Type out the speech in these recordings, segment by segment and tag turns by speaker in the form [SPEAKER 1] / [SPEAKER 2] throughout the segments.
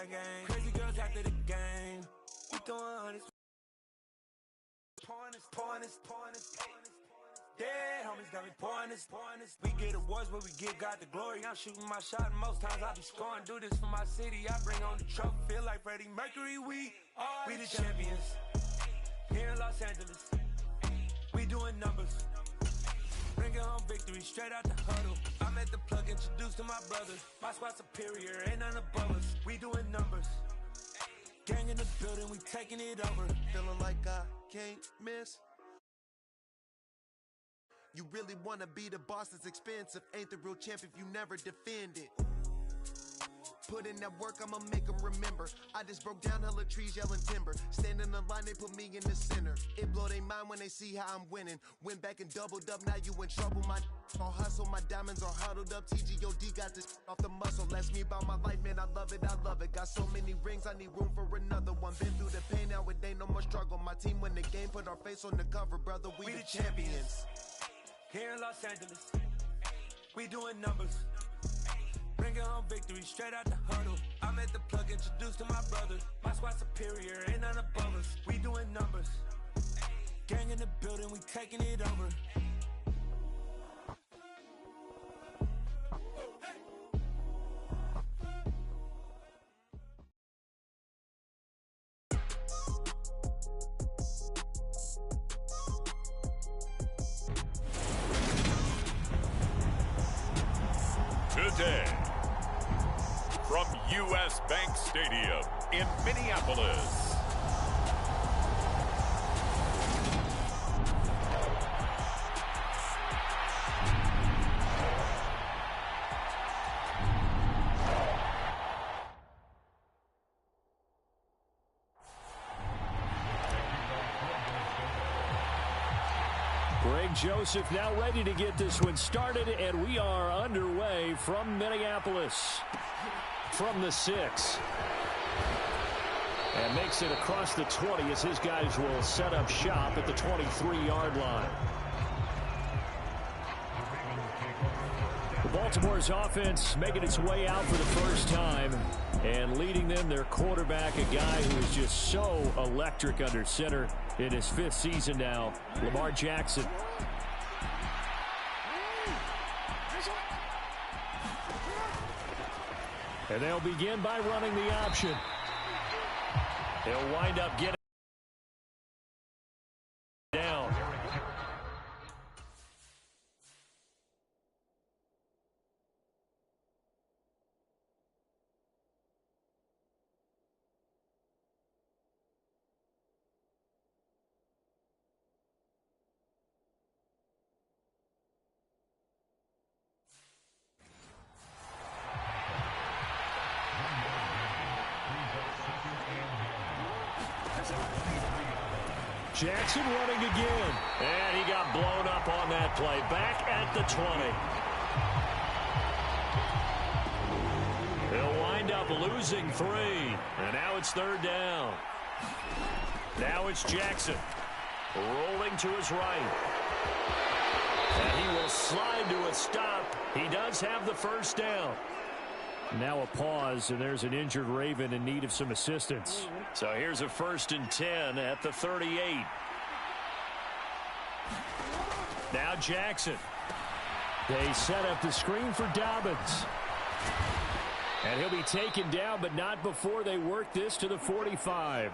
[SPEAKER 1] gang gang. Crazy girls after the game. We throwing hundreds. Pouring this. Yeah, homies got me pouring this. We get awards, but we give God the glory. I'm shooting my shot, and most times I be scoring. Do this for my city. I bring on the trophy. Feel like Freddie Mercury. We the champions. Here in Los Angeles, we doing numbers. Bringing home victory straight out the huddle. I'm at the plug, introduced to my brothers. My squad superior, ain't none above us. We doing numbers. Gang in the building, we taking it over.
[SPEAKER 2] Feeling like I can't miss. You really wanna be the boss, it's expensive. Ain't the real champ if you never defend it. Put in that work, I'ma make them remember. I just broke down hella trees yelling timber. Stand in the line, they put me in the center. It blow their mind when they see how I'm winning. Went back and doubled up, now you in trouble. My all hustle, my diamonds are huddled up. TGOD got this off the muscle. Ask me about my life, man, I love it. Got so many rings, I need room for another one. Been through the pain, now it ain't no more struggle. My team win the game, put our face on the cover, brother. We the champions.
[SPEAKER 1] Here in Los Angeles, we doing numbers. Bringing home victory straight out the huddle. I'm at the plug, introduced to my brothers. My squad superior, ain't none above us. We doing numbers. Gang in the building, we taking it over.
[SPEAKER 3] Today, from U.S. Bank Stadium in Minneapolis,
[SPEAKER 4] Greg Joseph now ready to get this one started, and we are underway from Minneapolis. From the 6. And makes it across the 20 as his guys will set up shop at the 23-yard line. Baltimore's offense making its way out for the first time, and leading them, their quarterback, a guy who is just so electric under center in his 5th season now, Lamar Jackson. And they'll begin by running the option. He'll wind up getting down. Jackson running again. And he got blown up on that play. Back at the 20. He'll wind up losing 3. And now it's 3rd down. Now it's Jackson. Rolling to his right. And he will slide to a stop. He does have the 1st down. Now a pause, and there's an injured Raven in need of some assistance. So here's a 1st and 10 at the 38. Now Jackson. They set up the screen for Dobbins. And he'll be taken down, but not before they work this to the 45.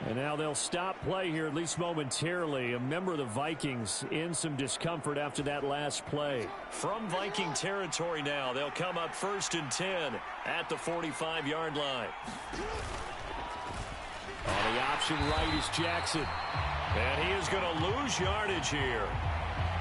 [SPEAKER 4] And now they'll stop play here, at least momentarily. A member of the Vikings in some discomfort after that last play. From Viking territory now, they'll come up 1st and 10 at the 45-yard line. On the option right is Jackson. And he is going to lose yardage here.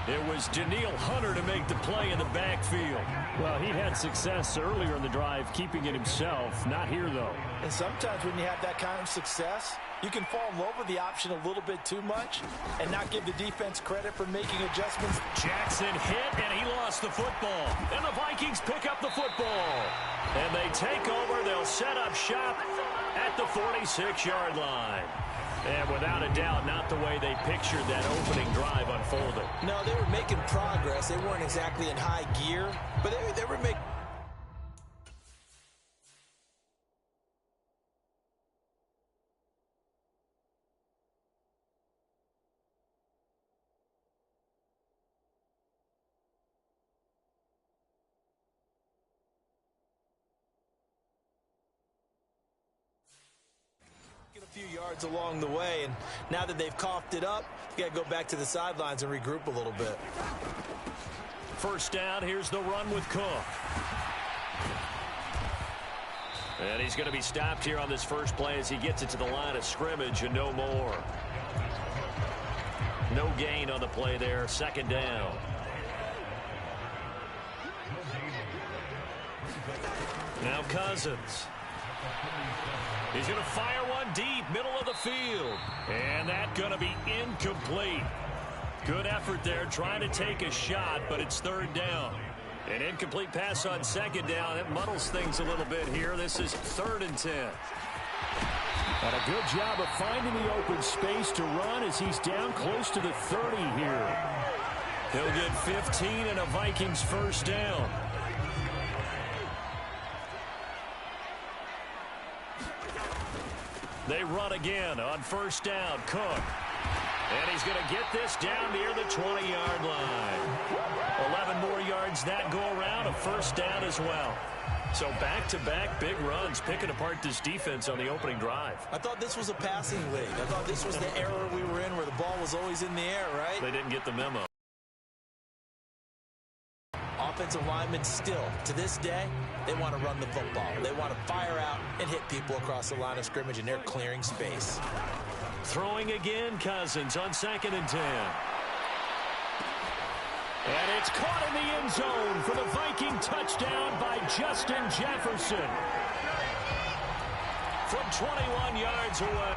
[SPEAKER 4] It was Daniil Hunter to make the play in the backfield. Well, he had success earlier in the drive, keeping it himself. Not here, though.
[SPEAKER 5] And sometimes when you have that kind of success, you can fall in love with the option a little bit too much and not give the defense credit for making adjustments.
[SPEAKER 4] Jackson hit, and he lost the football. And the Vikings pick up the football. And they take over. They'll set up shop at the 46-yard line. And without a doubt, not the way they pictured that opening drive unfolding.
[SPEAKER 5] No, they were making progress. They weren't exactly in high gear, but they were making yards along the way, and now that they've coughed it up, you got to go back to the sidelines and regroup a little bit.
[SPEAKER 4] First down, here's the run with Cook. And he's going to be stopped here on this first play as he gets it to the line of scrimmage and no more. No gain on the play there, second down. Now Cousins. He's going to fire one deep, middle of the field. And that's going to be incomplete. Good effort there, trying to take a shot, but it's third down. An incomplete pass on second down. It muddles things a little bit here. This is 3rd and 10. And a good job of finding the open space to run as he's down close to the 30 here. He'll get 15 and a Vikings first down. They run again on first down. Cook. And he's going to get this down near the 20-yard line. 11 more yards that go around, a first down as well. So back-to-back big runs, picking apart this defense on the opening drive.
[SPEAKER 5] I thought this was a passing league. I thought this was the era we were in where the ball was always in the air, right?
[SPEAKER 4] They didn't get the memo.
[SPEAKER 5] Offensive linemen still, to this day, they want to run the football. They want to fire out and hit people across the line of scrimmage, and they're clearing space.
[SPEAKER 4] Throwing again, Cousins on 2nd and 10. And it's caught in the end zone for the Viking touchdown by Justin Jefferson. From 21 yards away.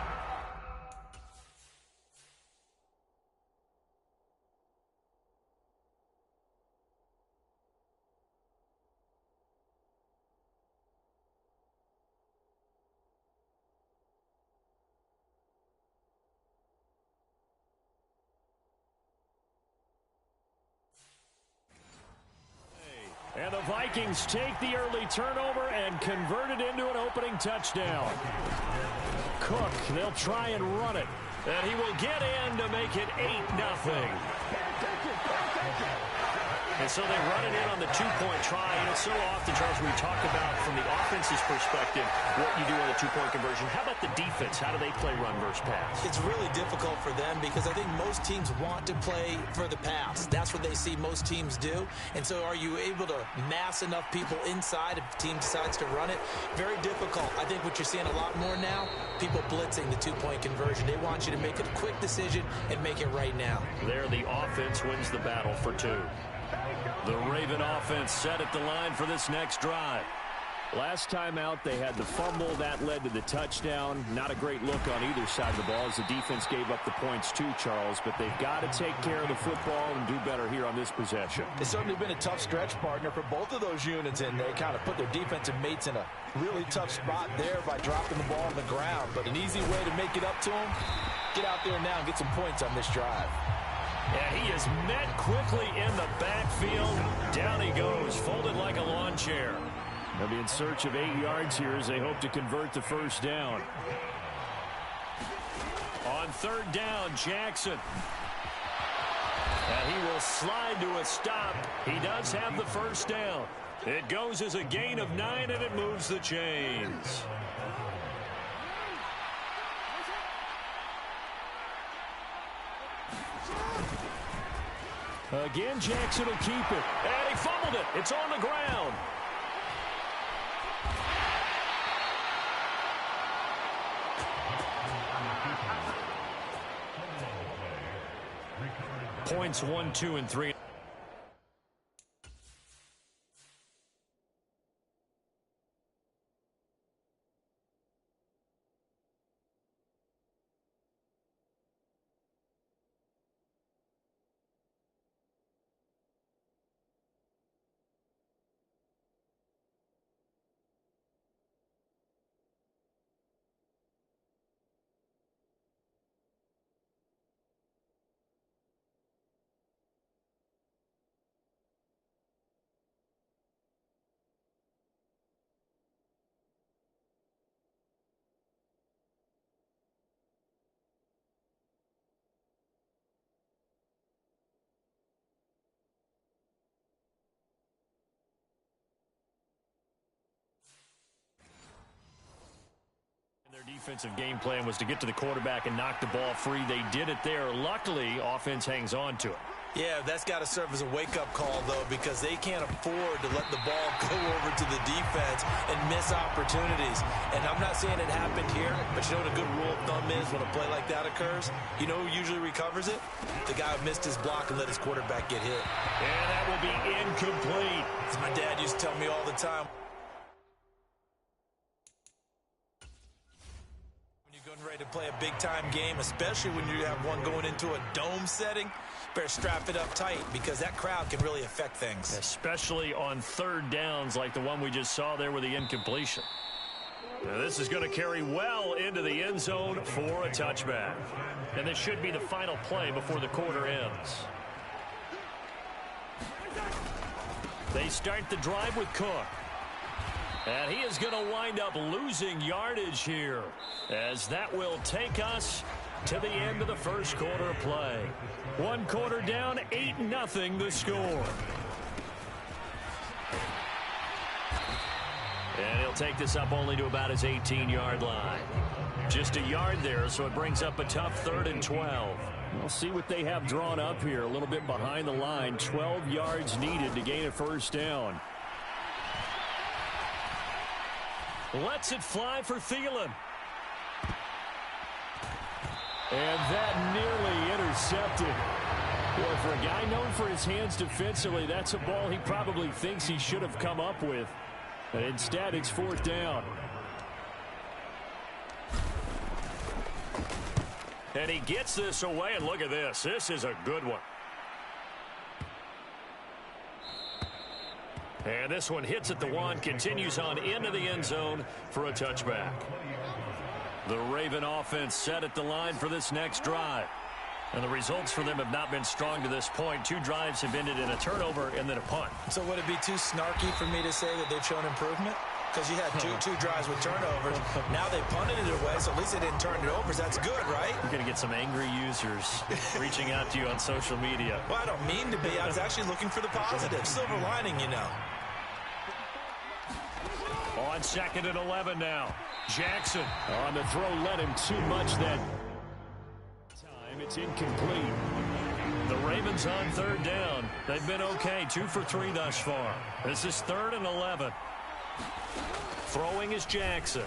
[SPEAKER 4] And the Vikings take the early turnover and convert it into an opening touchdown. Cook, they'll try and run it. And he will get in to make it 8-0. And so they run it in on the two-point try. And it's so often, Charles, we talk about from the offense's perspective what you do on the two-point conversion. How about the defense? How do they play run versus pass?
[SPEAKER 5] It's really difficult for them because I think most teams want to play for the pass. That's what they see most teams do. And so are you able to mass enough people inside if the team decides to run it? Very difficult. I think what you're seeing a lot more now, people blitzing the two-point conversion. They want you to make a quick decision and make it right now.
[SPEAKER 4] There, the offense wins the battle for 2. The Raven offense set at the line for this next drive. Last time out, they had the fumble. That led to the touchdown. Not a great look on either side of the ball as the defense gave up the points too, Charles. But they've got to take care of the football and do better here on this possession.
[SPEAKER 5] It's certainly been a tough stretch, partner, for both of those units, and they kind of put their defensive mates in a really tough spot there by dropping the ball on the ground. But an easy way to make it up to them, get out there now and get some points on this drive.
[SPEAKER 4] And he is met quickly in the backfield. Down he goes, folded like a lawn chair. They'll be in search of 8 yards here as they hope to convert the first down. On third down, Jackson. And he will slide to a stop. He does have the first down. It goes as a gain of 9, and it moves the chains. Again, Jackson will keep it. And he fumbled it. It's on the ground. Points 1, 2, and 3. Defensive game plan was to get to the quarterback and knock the ball free. They did it there. Luckily, offense hangs on to it.
[SPEAKER 5] Yeah, that's got to serve as a wake-up call, though, because they can't afford to let the ball go over to the defense and miss opportunities. And I'm not saying it happened here, but you know what a good rule of thumb is when a play like that occurs? You know who usually recovers it? The guy who missed his block and let his quarterback get hit.
[SPEAKER 4] And that will be incomplete.
[SPEAKER 5] As my dad used to tell me all the time. When you're getting ready to play a big-time game, especially when you have one going into a dome setting, better strap it up tight because that crowd can really affect things.
[SPEAKER 4] Especially on third downs like the one we just saw there with the incompletion. Now this is going to carry well into the end zone for a touchback. And this should be the final play before the quarter ends. They start the drive with Cook. And he is going to wind up losing yardage here, as that will take us to the end of the first quarter of play. 1 quarter down, 8-0 the score. And he'll take this up only to about his 18-yard line. Just a yard there, so it brings up a tough 3rd and 12. We'll see what they have drawn up here. A little bit behind the line. 12 yards needed to gain a first down. Lets it fly for Thielen. And that nearly intercepted. Boy, for a guy known for his hands defensively, that's a ball he probably thinks he should have come up with. But instead, it's 4th down. And he gets this away, and look at this. This is a good one. And this one hits at the 1, continues on into the end zone for a touchback. The Raven offense set at the line for this next drive. And the results for them have not been strong to this point. 2 drives have ended in a turnover and then a punt.
[SPEAKER 5] So would it be too snarky for me to say that they've shown improvement? Because you had two drives with turnovers. Now they punted it away, so at least they didn't turn it over. That's good, right?
[SPEAKER 4] You're going to get some angry users reaching out to you on social media.
[SPEAKER 5] Well, I don't mean to be. I was actually looking for the positive. Silver lining, you know.
[SPEAKER 4] On 2nd and 11 now. Jackson on the throw, led him too much that time. It's incomplete. The Ravens on 3rd down. They've been okay, 2 for 3 thus far. This is 3rd and 11. Throwing is Jackson.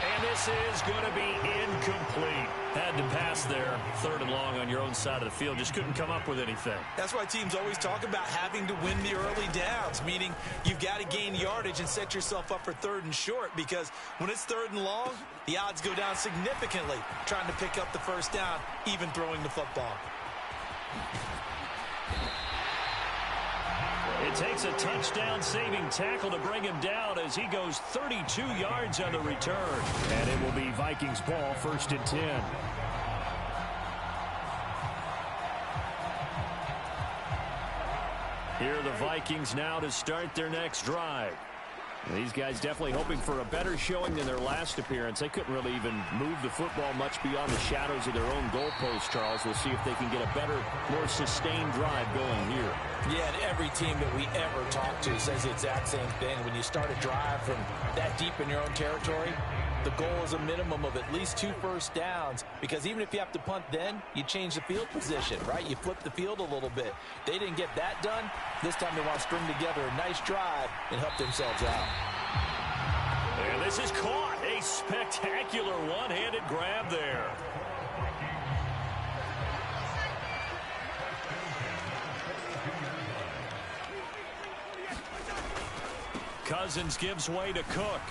[SPEAKER 4] And this is going to be incomplete. Had to pass there, 3rd and long on your own side of the field. Just couldn't come up with anything.
[SPEAKER 5] That's why teams always talk about having to win the early downs, meaning you've got to gain yardage and set yourself up for 3rd and short, because when it's 3rd and long, the odds go down significantly trying to pick up the first down, even throwing the football.
[SPEAKER 4] It takes a touchdown-saving tackle to bring him down as he goes 32 yards on the return. And it will be Vikings ball, 1st and 10. Here are the Vikings now to start their next drive. These guys definitely hoping for a better showing than their last appearance. They couldn't really even move the football much beyond the shadows of their own goalpost, Charles. We'll see if they can get a better, more sustained drive going here.
[SPEAKER 5] Yeah, and every team that we ever talk to says the exact same thing. When you start a drive from that deep in your own territory, the goal is a minimum of at least 2 first downs, because even if you have to punt then, you change the field position, right? You flip the field a little bit. They didn't get that done. This time they want to string together a nice drive and help themselves out.
[SPEAKER 4] And this is caught. A spectacular one-handed grab there. Cousins gives way to Cook.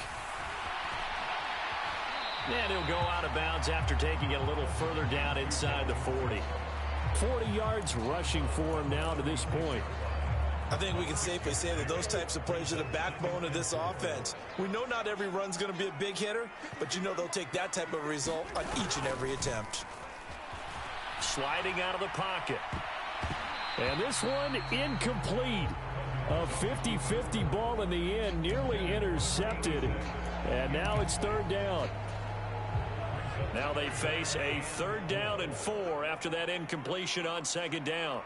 [SPEAKER 4] And he'll go out of bounds after taking it a little further down inside the 40. 40 yards rushing for him now to this point.
[SPEAKER 5] I think we can safely say that those types of plays are the backbone of this offense. We know not every run's going to be a big hitter, but you know they'll take that type of result on each and every attempt.
[SPEAKER 4] Sliding out of the pocket. And this one incomplete. A 50-50 ball in the end, nearly intercepted. And now it's 3rd down. Now they face a 3rd down and 4 after that incompletion on 2nd down.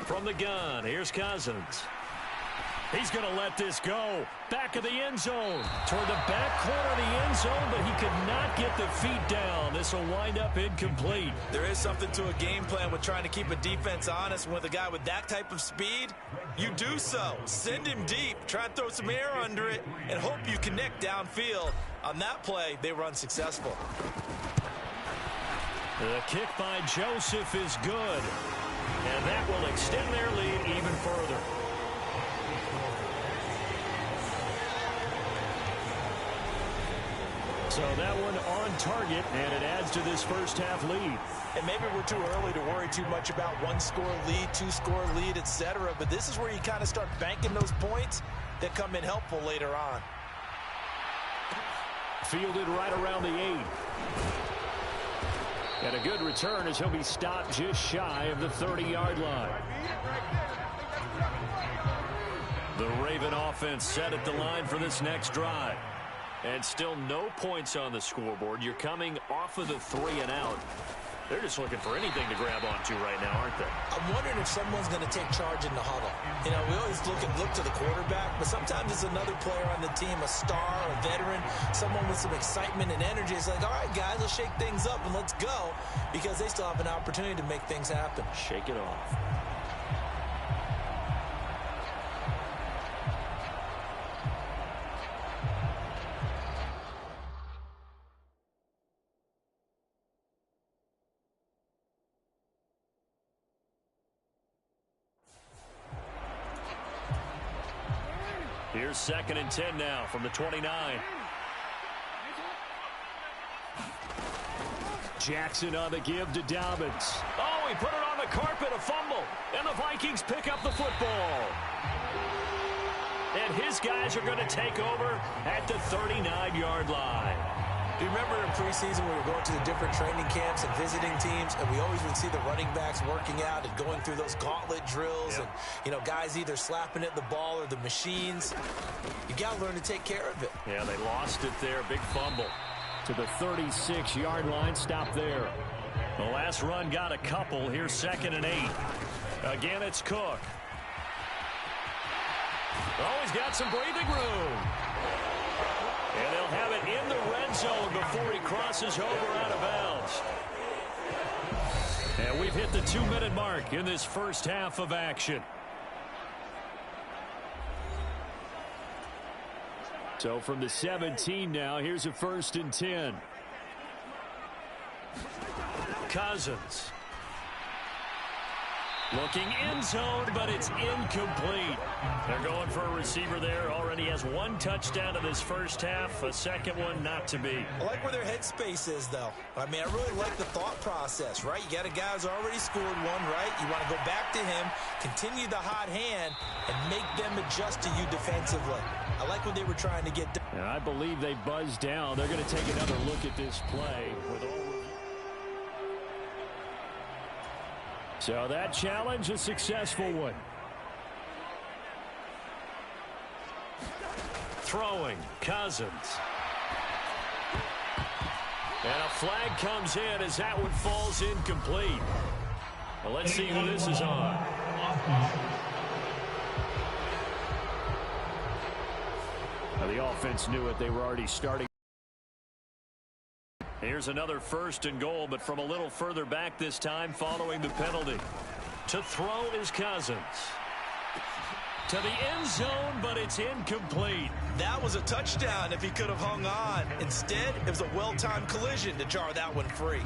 [SPEAKER 4] From the gun, here's Cousins. He's going to let this go. Back of the end zone. Toward the back corner of the end zone, but he could not get the feet down. This will wind up incomplete.
[SPEAKER 5] There is something to a game plan with trying to keep a defense honest. With a guy with that type of speed, you do so. Send him deep. Try and throw some air under it and hope you connect downfield. On that play, they were unsuccessful.
[SPEAKER 4] The kick by Joseph is good. And that will extend their lead even further. So that one on target, and it adds to this first half lead.
[SPEAKER 5] And maybe we're too early to worry too much about one-score lead, two-score lead, etc. But this is where you kind of start banking those points that come in helpful later on.
[SPEAKER 4] Fielded right around the 8. And a good return as he'll be stopped just shy of the 30-yard line. The Raven offense set at the line for this next drive. And still no points on the scoreboard. You're coming off of the 3 and out. They're just looking for anything to grab onto right now, aren't they?
[SPEAKER 5] I'm wondering if someone's going to take charge in the huddle. You know, we always look to the quarterback, but sometimes it's another player on the team, a star, a veteran, someone with some excitement and energy. It's like, all right, guys, let's shake things up and let's go, because they still have an opportunity to make things happen.
[SPEAKER 4] Shake it off. Here's 2nd and 10 now from the 29. Jackson on the give to Dobbins. Oh, he put it on the carpet, a fumble. And the Vikings pick up the football. And his guys are going to take over at the 39-yard line.
[SPEAKER 5] Do you remember in preseason we were going to the different training camps and visiting teams, and we always would see the running backs working out and going through those gauntlet drills, and, you know, guys either slapping at the ball or the machines. You got to learn to take care of it.
[SPEAKER 4] Yeah, they lost it there. Big fumble to the 36-yard line. Stop there. The last run got a couple. Here's 2nd and 8. Again, it's Cook. Oh, he's got some breathing room. And they'll have it in the red zone before he crosses over out of bounds. And we've hit the 2-minute mark in this first half of action. So from the 17 now, here's a 1st and 10. Cousins. Looking end zone, but it's incomplete. They're going for a receiver there. Already has 1 touchdown in this first half. A second one not to be.
[SPEAKER 5] I like where their headspace is, though. I mean, I really like the thought process, right? You got a guy who's already scored one, right? You want to go back to him, continue the hot hand, and make them adjust to you defensively. I like what they were trying to get done.
[SPEAKER 4] I believe they buzzed down. They're going to take another look at this play with all. So that challenge, a successful one. Throwing, Cousins. And a flag comes in as that one falls incomplete. Well, let's see who this is on. Now, the offense knew it. They were already starting. Here's another 1st and goal, but from a little further back this time following the penalty. To throw is Cousins. To the end zone, but it's incomplete.
[SPEAKER 5] That was a touchdown if he could have hung on. Instead, it was a well-timed collision to jar that one free.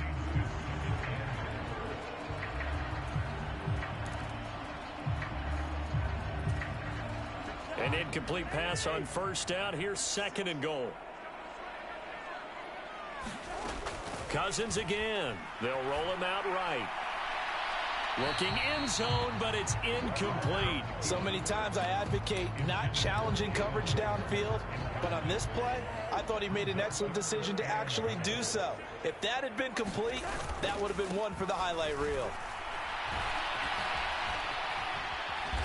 [SPEAKER 4] An incomplete pass on 1st down. Here's 2nd and goal. Cousins again. They'll roll him out right. Looking end zone, but it's incomplete.
[SPEAKER 5] So many times I advocate not challenging coverage downfield, but on this play, I thought he made an excellent decision to actually do so. If that had been complete, that would have been one for the highlight reel.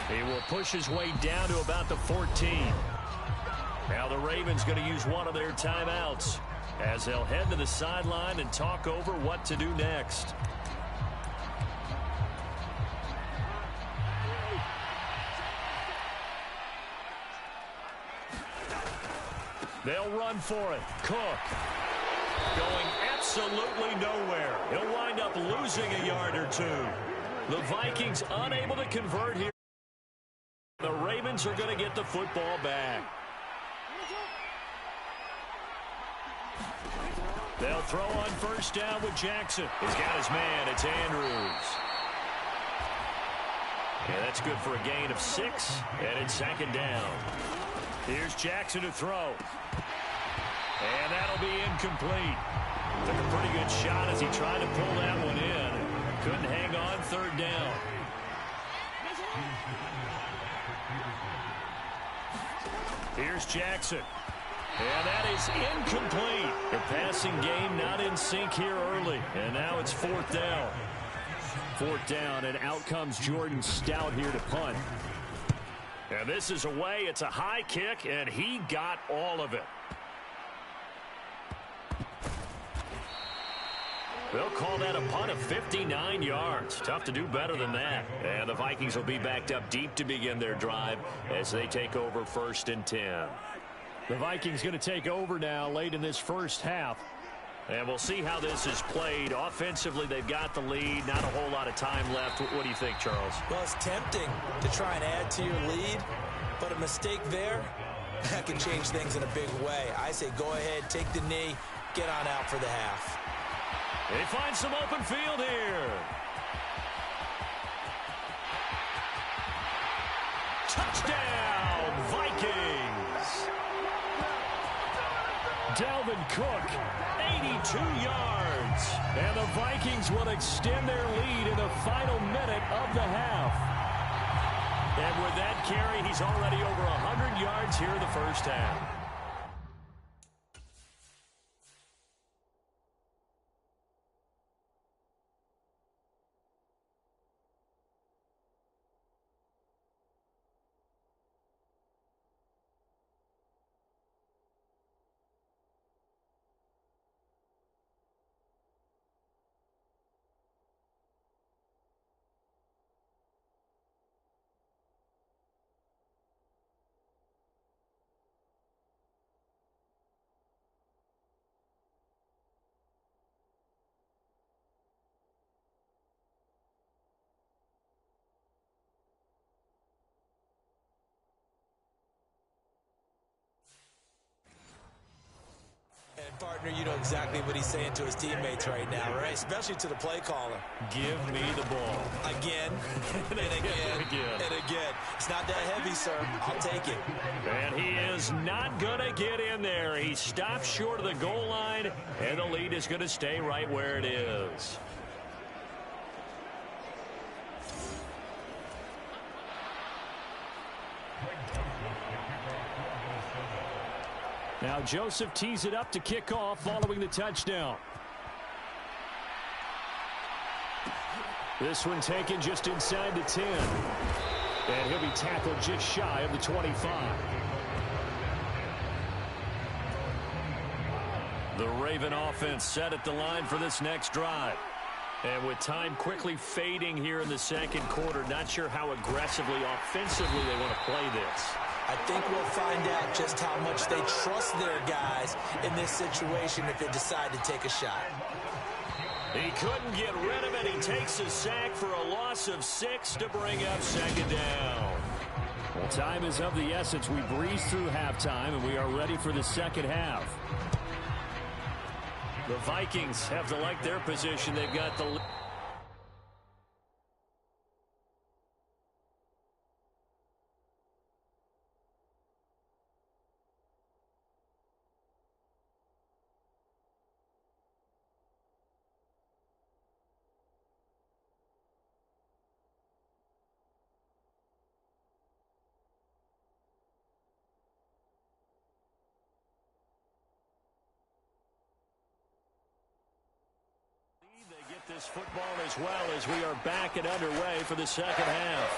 [SPEAKER 4] He will push his way down to about the 14. Now the Ravens going to use one of their timeouts as they'll head to the sideline and talk over what to do next. They'll run for it. Cook going absolutely nowhere. He'll wind up losing a yard or two. The Vikings unable to convert here. The Ravens are going to get the football back. They'll throw on first down with Jackson. He's got his man. It's Andrews. Yeah, that's good for a gain of 6, and it's second down. Here's Jackson to throw. And that'll be incomplete. Took a pretty good shot as he tried to pull that one in. Couldn't hang on third down. Here's Jackson. And that is incomplete. The passing game not in sync here early. And now it's fourth down. Fourth down, and out comes Jordan Stout here to punt. And this is away. It's a high kick, and he got all of it. They'll call that a punt of 59 yards. Tough to do better than that. And the Vikings will be backed up deep to begin their drive as they take over 1st and 10. The Vikings going to take over now late in this first half. And we'll see how this is played. Offensively, they've got the lead. Not a whole lot of time left. What do you think, Charles?
[SPEAKER 5] Well, it's tempting to try and add to your lead, but a mistake there, that can change things in a big way. I say go ahead, take the knee, get on out for the half.
[SPEAKER 4] They find some open field here. Touchdown, Vikings. Dalvin Cook, 82 yards. And the Vikings will extend their lead in the final minute of the half. And with that carry, he's already over 100 yards here in the first half.
[SPEAKER 5] Partner, you know exactly what he's saying to his teammates right now, right? Especially to the play caller.
[SPEAKER 4] Give me the ball.
[SPEAKER 5] Again, and again, and again. It's not that heavy, sir. I'll take it.
[SPEAKER 4] And he is not going to get in there. He stops short of the goal line, and the lead is going to stay right where it is. Now Joseph tees it up to kick off following the touchdown. This one taken just inside the 10. And he'll be tackled just shy of the 25. The Raven offense set at the line for this next drive. And with time quickly fading here in the second quarter, not sure how aggressively, offensively they want to play this.
[SPEAKER 5] I think we'll find out just how much they trust their guys in this situation if they decide to take a shot.
[SPEAKER 4] He couldn't get rid of it. He takes a sack for a loss of 6 to bring up second down. Well, time is of the essence. We breeze through halftime, and we are ready for the second half. The Vikings have to like their position. They've got the... this football as well as we are back and underway for the second half.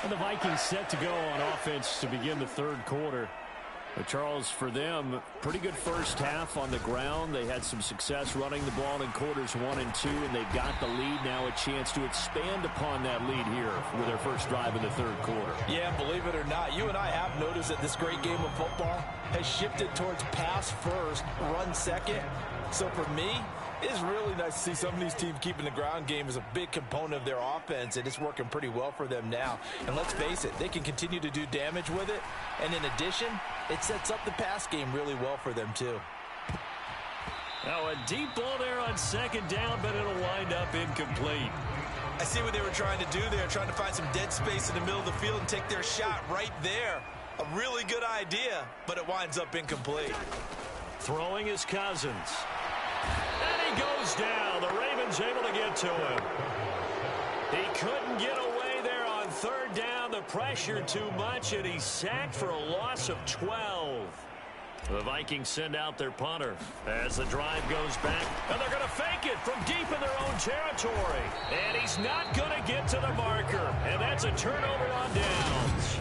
[SPEAKER 4] And the Vikings set to go on offense to begin the third quarter. But Charles, for them, pretty good first half on the ground. They had some success running the ball in quarters 1 and 2, and they've got the lead now, a chance to expand upon that lead here with their first drive in the third quarter.
[SPEAKER 5] Yeah, believe it or not, you and I have noticed that this great game of football has shifted towards pass first, run second. So for me, it's really nice to see some of these teams keeping the ground game as a big component of their offense, and it's working pretty well for them now. And let's face it, they can continue to do damage with it. And in addition, it sets up the pass game really well for them too.
[SPEAKER 4] Now a deep ball there on second down, but it'll wind up incomplete.
[SPEAKER 5] I see what they were trying to do there, trying to find some dead space in the middle of the field and take their shot right there. A really good idea, but it winds up incomplete.
[SPEAKER 4] Throwing is Cousins. And he goes down. The Ravens able to get to him. He couldn't get away there on third down. The pressure too much, and he's sacked for a loss of 12. The Vikings send out their punter as the drive goes back. And they're going to fake it from deep in their own territory. And he's not going to get to the marker. And that's a turnover on downs.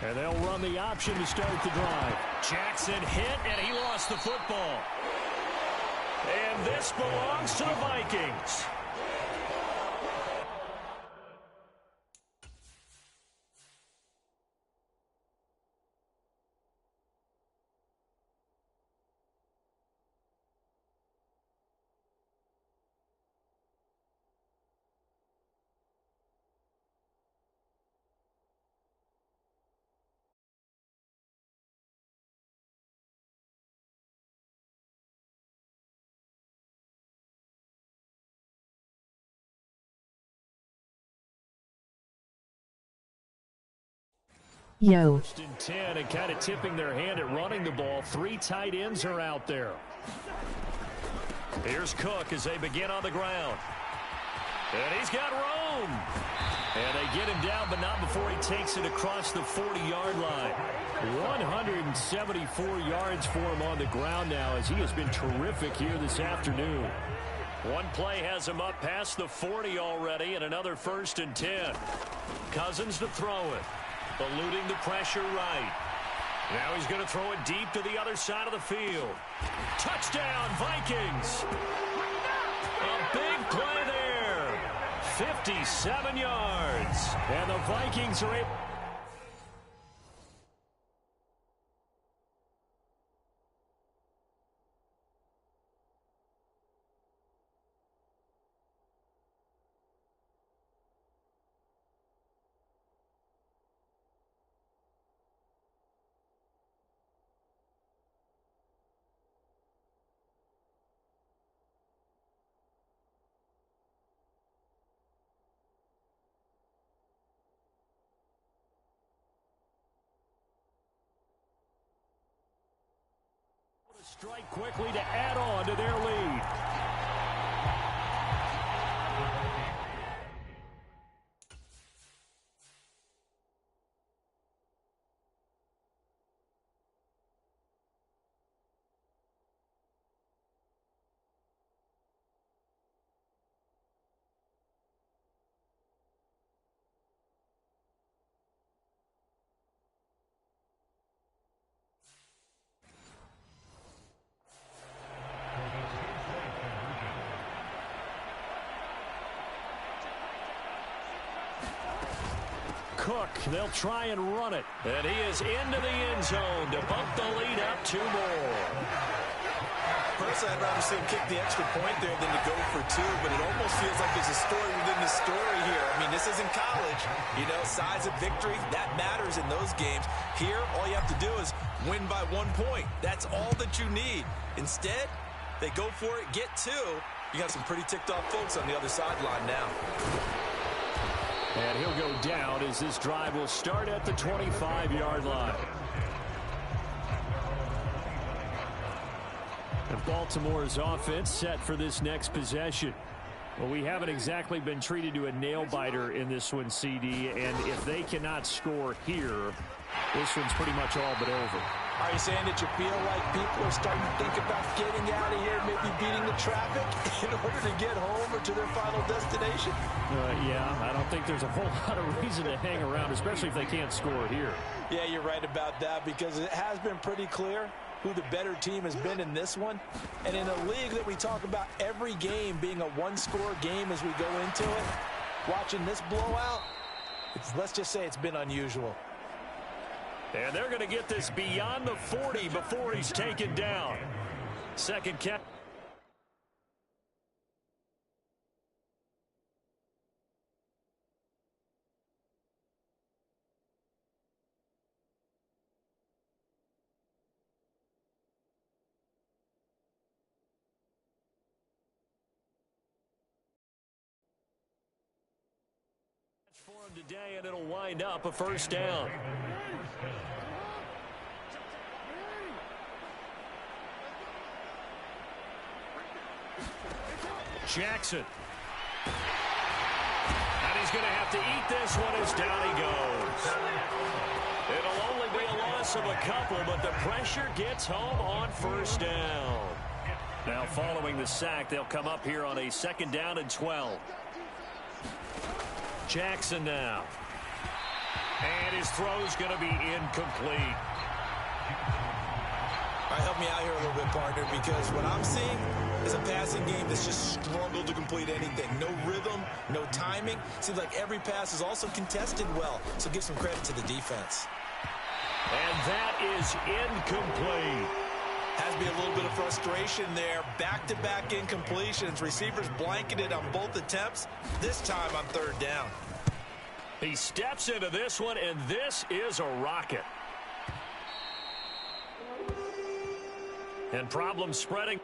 [SPEAKER 4] And they'll run the option to start the drive. Jackson hit, and he lost the football. And this belongs to the Vikings.
[SPEAKER 6] Yo.
[SPEAKER 4] First and 10 and kind of tipping their hand at running the ball. 3 tight ends are out there. Here's Cook as they begin on the ground. And he's got room. And they get him down, but not before he takes it across the 40-yard line. 174 yards for him on the ground now as he has been terrific here this afternoon. One play has him up past the 40 already, and another first and 10. Cousins to throw it. Eluding the pressure right. Now he's going to throw it deep to the other side of the field. Touchdown, Vikings! A big play there. 57 yards. And the Vikings are able... strike quickly to add on to their lead. Cook, they'll try and run it. And he is into the end zone to bump the lead up 2 more.
[SPEAKER 5] Personally, I'd rather see him kick the extra point there than to go for 2, but it almost feels like there's a story within the story here. I mean, this isn't college. You know, size of victory, that matters in those games. Here, all you have to do is win by 1 point. That's all that you need. Instead, they go for it, get 2. You got some pretty ticked off folks on the other sideline now.
[SPEAKER 4] And he'll go down as this drive will start at the 25-yard line. And Baltimore's offense set for this next possession. Well, we haven't exactly been treated to a nail-biter in this one, CD, and if they cannot score here, this one's pretty much all but over.
[SPEAKER 5] Are you saying that you feel like people are starting to think about getting out of here, maybe beating the traffic in order to get home or to their final destination?
[SPEAKER 4] Yeah, I don't think there's a whole lot of reason to hang around, especially if they can't score here.
[SPEAKER 5] Yeah, you're right about that, because it has been pretty clear who the better team has been in this one. And in a league that we talk about every game being a one-score game as we go into it, watching this blowout, let's just say it's been unusual.
[SPEAKER 4] And they're going to get this beyond the 40 before he's taken down. Second catch. For him today, and it'll wind up a first down. Jackson. And he's going to have to eat this one as down he goes. It'll only be a loss of a couple, but the pressure gets home on first down. Now following the sack, they'll come up here on a 2nd down and 12. Jackson now. And his throw's going to be incomplete.
[SPEAKER 5] All right, help me out here a little bit, partner, because what I'm seeing is a passing game that's just struggled to complete anything. No rhythm, no timing. Seems like every pass is also contested well, so give some credit to the defense.
[SPEAKER 4] And that is incomplete.
[SPEAKER 5] Has to be a little bit of frustration there. Back-to-back incompletions. Receivers blanketed on both attempts, this time on 3rd down.
[SPEAKER 4] He steps into this one, and this is a rocket. And problem spreading.